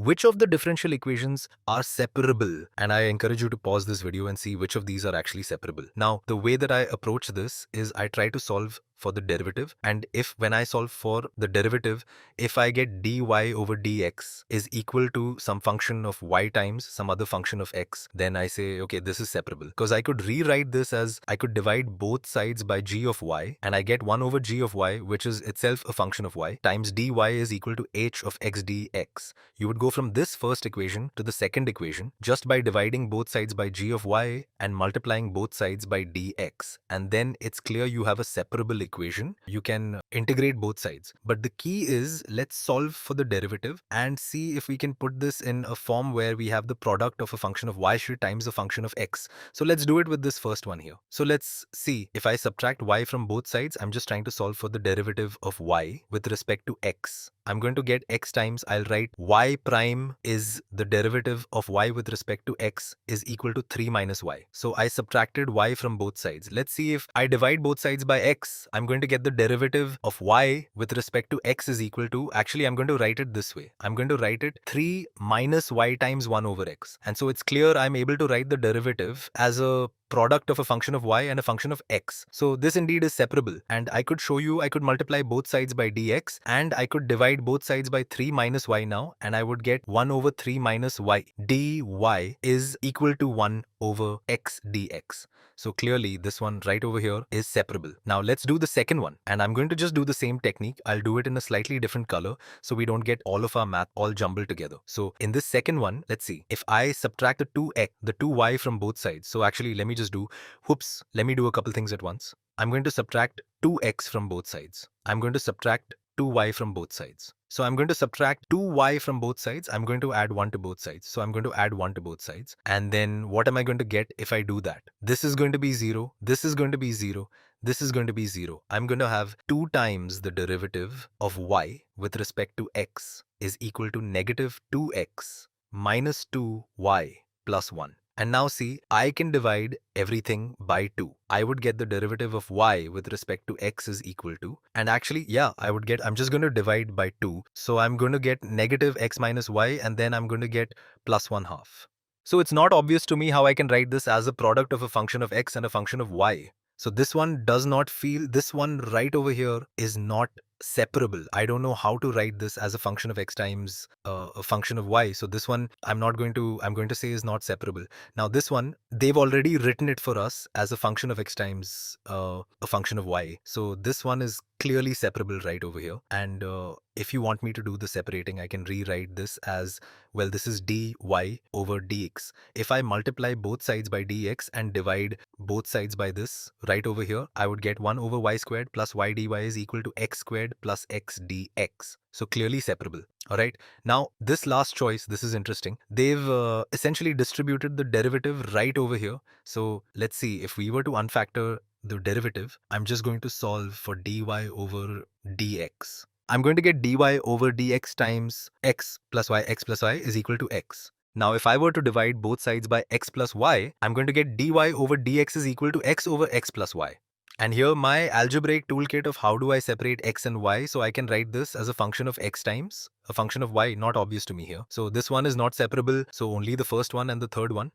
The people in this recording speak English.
which of the differential equations are separable? And I encourage you to pause this video and see which of these are actually separable. Now, the way that I approach this is I try to solve for the derivative, and if when I solve for the derivative, if I get dy over dx is equal to some function of y times some other function of x, then I say, okay, this is separable. Because I could rewrite this as I could divide both sides by g of y, and I get 1 over g of y, which is itself a function of y, times dy is equal to h of x dx. You would go from this first equation to the second equation just by dividing both sides by g of y and multiplying both sides by dx. And then it's clear you have a separable equation. You can integrate both sides. But the key is, let's solve for the derivative and see if we can put this in a form where we have the product of a function of y times a function of x. So let's do it with this first one here. So let's see, if I subtract y from both sides, I'm just trying to solve for the derivative of y with respect to x. I'm going to get x times, I'll write y prime is the derivative of y with respect to x is equal to 3 minus y. So I subtracted y from both sides. Let's see, if I divide both sides by x, I'm going to get the derivative of y with respect to x is equal to, actually I'm going to write it this way. I'm going to write it 3 minus y times 1 over x. And so it's clear I'm able to write the derivative as a product of a function of y and a function of x. So this indeed is separable, and I could show you I could multiply both sides by dx and I could divide both sides by 3 minus y now, and I would get 1 over 3 minus y. dy is equal to 1 over x dx. So clearly this one right over here is separable. Now let's do the second one, and I'm going to just do the same technique. I'll do it in a slightly different color so we don't get all of our math all jumbled together. So in this second one, let's see, if I subtract the 2y from both sides, so actually let me just do, let me do a couple things at once. I'm going to subtract 2x from both sides. I'm going to subtract 2y from both sides. So I'm going to subtract 2y from both sides. I'm going to add 1 to both sides. So I'm going to add 1 to both sides. And then what am I going to get if I do that? This is going to be 0. This is going to be 0. This is going to be 0. I'm going to have 2 times the derivative of y with respect to x is equal to negative 2x minus 2y plus 1. And now see, I can divide everything by 2. I would get the derivative of y with respect to x is equal to, and actually, yeah, I'm just going to divide by 2. So I'm going to get negative x minus y, and then I'm going to get plus 1 half. So it's not obvious to me how I can write this as a product of a function of x and a function of y. So this one does not feel, this one right over here is not separable. I don't know how to write this as a function of x times a function of y. So this one I'm going to say is not separable. Now this one, they've already written it for us as a function of x times a function of y. So this one is clearly separable right over here. And if you want me to do the separating, I can rewrite this as, well, this is dy over dx. If I multiply both sides by dx and divide both sides by this right over here, I would get 1 over y squared plus y dy is equal to x squared plus x dx. So clearly separable. All right. Now this last choice, this is interesting. They've essentially distributed the derivative right over here. So let's see, if we were to unfactor the derivative, I'm just going to solve for dy over dx. I'm going to get dy over dx times x plus y is equal to x. Now, if I were to divide both sides by x plus y, I'm going to get dy over dx is equal to x over x plus y. And here my algebraic toolkit of how do I separate x and y, so I can write this as a function of x times a function of y, not obvious to me here. So this one is not separable, so only the first one and the third one.